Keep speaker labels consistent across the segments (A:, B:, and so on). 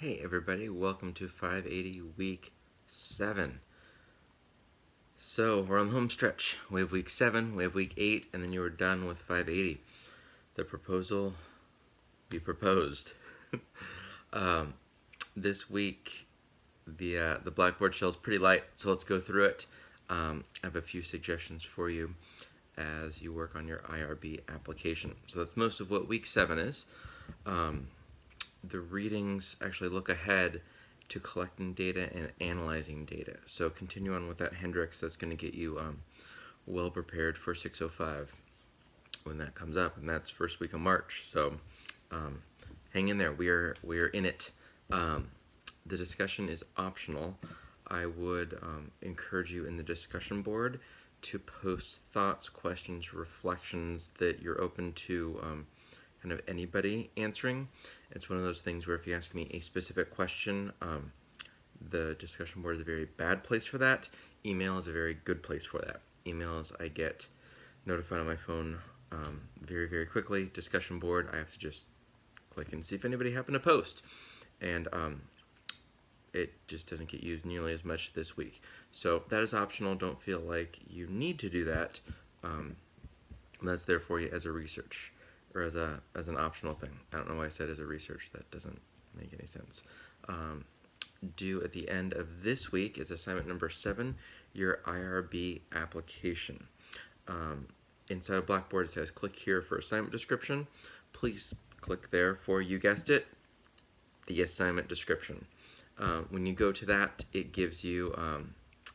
A: Hey everybody, welcome to 580 week 7. So we're on the home stretch. We have week 7, we have week 8, and then you were done with 580. The proposal be proposed. This week the Blackboard shell is pretty light, so let's go through it. I have a few suggestions for you as you work on your IRB application. So that's most of what week 7 is. The readings actually look ahead to collecting data and analyzing data. So continue on with that, Hendrix. That's going to get you well prepared for 605 when that comes up, and that's first week of March. So hang in there. We are in it. The discussion is optional. I would encourage you in the discussion board to post thoughts, questions, reflections that you're open to kind of anybody answering. It's one of those things where if you ask me a specific question, the discussion board is a very bad place for that. Email is a very good place for that. Emails, I get notified on my phone very, very quickly. Discussion board, I have to just click and see if anybody happened to post. And it just doesn't get used nearly as much this week. So that is optional. Don't feel like you need to do that. That's there for you as a research, or as an optional thing. I don't know why I said as a research. That doesn't make any sense. Due at the end of this week is assignment number 7, your IRB application. Inside of Blackboard it says click here for assignment description. Please click there for, you guessed it, the assignment description. When you go to that, it gives you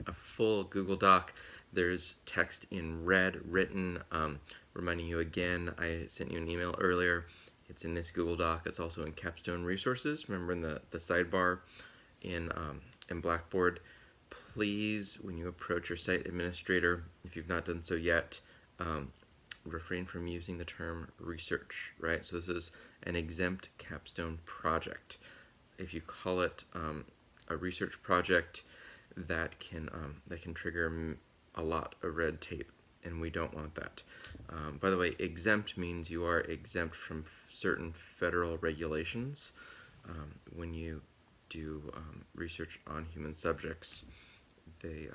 A: a full Google Doc. There's text in red written, reminding you again, I sent you an email earlier. It's in this Google Doc. It's also in Capstone Resources. Remember in the sidebar in Blackboard. Please, when you approach your site administrator, if you've not done so yet, refrain from using the term research, right? So this is an exempt capstone project. If you call it a research project, that can trigger a lot of red tape, and we don't want that. By the way, exempt means you are exempt from certain federal regulations. When you do research on human subjects, they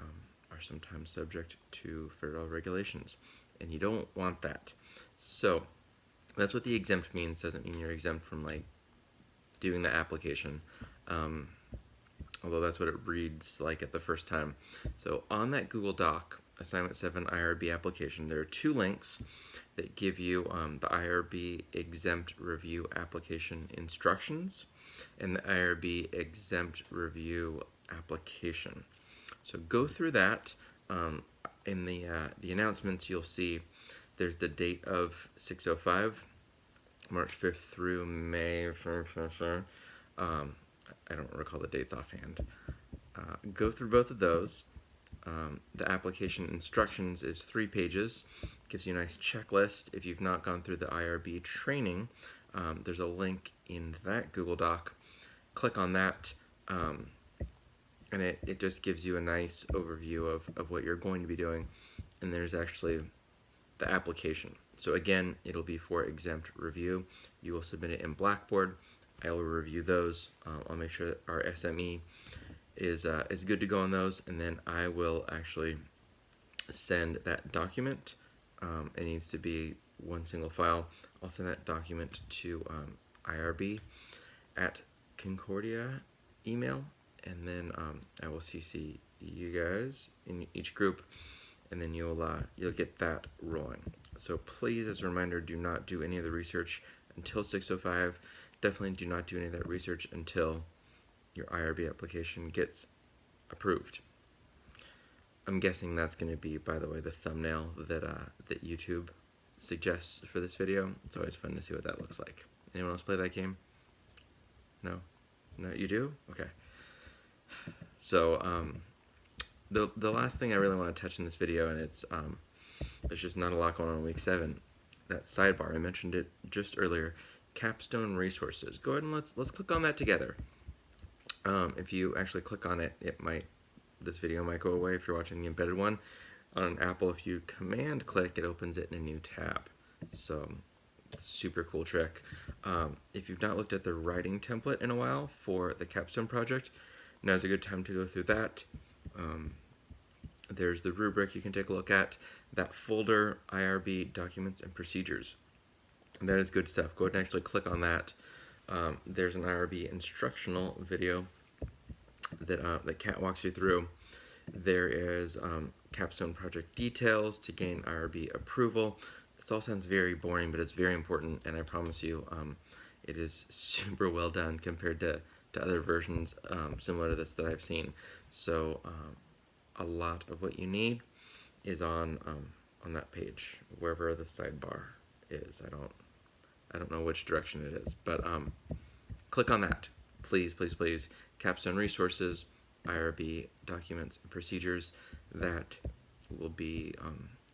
A: are sometimes subject to federal regulations, and you don't want that. So that's what the exempt means. Doesn't mean you're exempt from like doing the application, although that's what it reads like at the first time. So on that Google Doc, Assignment 7 IRB application, there are 2 links that give you the IRB exempt review application instructions and the IRB exempt review application. So go through that. In the announcements, you'll see there's the date of 605, March 5th through May 1st. I don't recall the dates offhand. Go through both of those. The application instructions is 3 pages. Gives you a nice checklist. If you've not gone through the IRB training, there's a link in that Google Doc. Click on that, and it just gives you a nice overview of what you're going to be doing. And there's actually the application. So again, it'll be for exempt review. You will submit it in Blackboard. I will review those. I'll make sure that our SME is good to go on those, and then I will actually send that document. It needs to be one single file. I'll send that document to IRB at Concordia email, and then I will CC you guys in each group, and then you'll get that rolling. So please, as a reminder, do not do any of the research until 605. Definitely do not do any of that research until your IRB application gets approved. I'm guessing that's going to be, by the way, the thumbnail that YouTube suggests for this video. It's always fun to see what that looks like. Anyone else play that game? No? No, you do? Okay. So the last thing I really want to touch in this video, and there's just not a lot going on in week 7. That sidebar, I mentioned it just earlier. Capstone Resources. Go ahead and let's click on that together. If you actually click on it, this video might go away if you're watching the embedded one. On an Apple, if you command click, it opens it in a new tab. So Super cool trick. If you've not looked at the writing template in a while for the Capstone project, now's a good time to go through that. There's the rubric you can take a look at, that folder, IRB documents and procedures. And that is good stuff. Go ahead and actually click on that. There's an IRB instructional video that Kat walks you through. There is Capstone project details to gain IRB approval. This all sounds very boring, but it's very important, and I promise you it is super well done compared to other versions similar to this that I've seen. So a lot of what you need is on that page, wherever the sidebar is. I don't know which direction it is, but click on that, please, please, please. Capstone Resources, IRB documents and procedures. That will be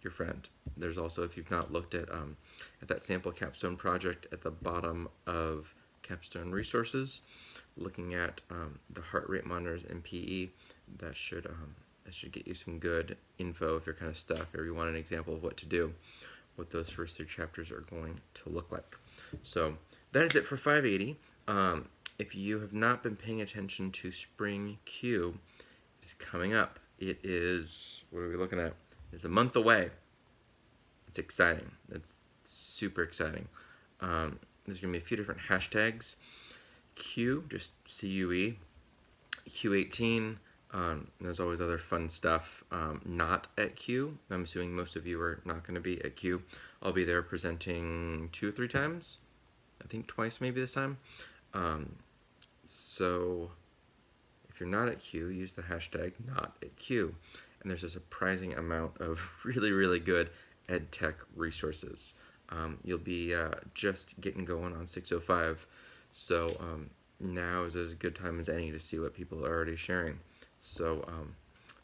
A: your friend. There's also, if you've not looked at that sample capstone project at the bottom of Capstone Resources, looking at the heart rate monitors and PE, that should get you some good info if you're kind of stuck or you want an example of what to do, what those first 3 chapters are going to look like. So that is it for 580. If you have not been paying attention to Spring Q, it's coming up. It is, what are we looking at? It's a month away. It's exciting. It's super exciting. There's going to be a few different hashtags. Q, just CUE. Q18. There's always other fun stuff. Not at Q. I'm assuming most of you are not going to be at Q. I'll be there presenting 2 or 3 times. I think twice maybe this time. So if you're not at Q, use the hashtag not at Q. And there's a surprising amount of really, really good ed tech resources. You'll be just getting going on 605. So now is as good time as any to see what people are already sharing. So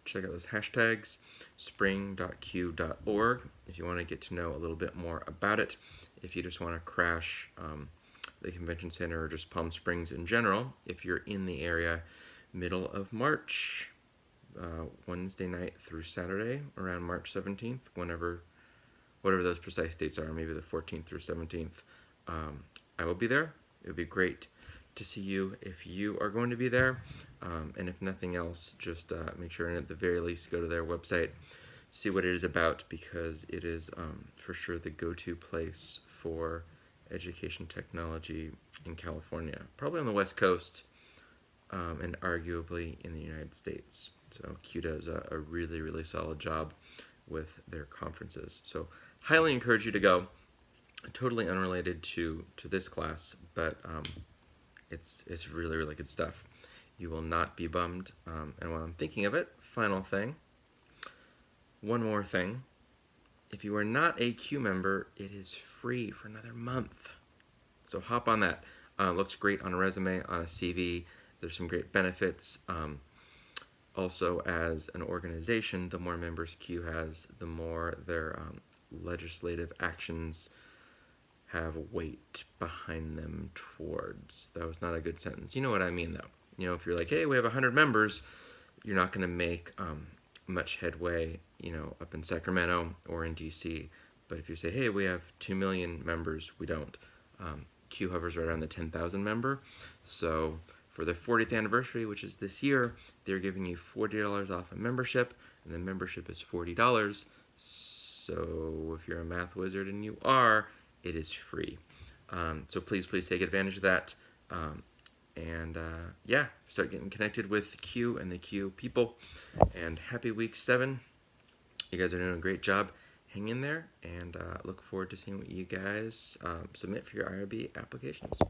A: check out those hashtags, spring.q.org, if you want to get to know a little bit more about it. If you just want to crash the convention center or just Palm Springs in general, if you're in the area, middle of March, Wednesday night through Saturday, around March 17th, whatever those precise dates are, maybe the 14th through 17th, I will be there. It would be great to see you if you are going to be there, and if nothing else, just make sure and at the very least go to their website, see what it is about, because it is for sure the go-to place for education technology in California, probably on the West Coast, and arguably in the United States. So Q does a really, really solid job with their conferences. So highly encourage you to go. Totally unrelated to this class, but it's really, really good stuff. You will not be bummed. And while I'm thinking of it, final thing, one more thing. If you are not a Q member, it is free for another month. So hop on that. Looks great on a resume, on a CV. There's some great benefits. Also, as an organization, the more members Q has, the more their legislative actions have weight behind them towards. That was not a good sentence. You know what I mean, though. You know, if you're like, hey, we have 100 members, you're not going to make much headway, you know, up in Sacramento or in DC. But if you say, hey, we have 2 million members, we don't. Q hovers right around the 10,000 member. So for their 40th anniversary, which is this year, they're giving you $40 off a membership, and the membership is $40. So if you're a math wizard, and you are, it is free. So please, please take advantage of that. Yeah, start getting connected with Q and the Q people. And happy week 7. You guys are doing a great job. Hang in there, and look forward to seeing what you guys submit for your IRB applications.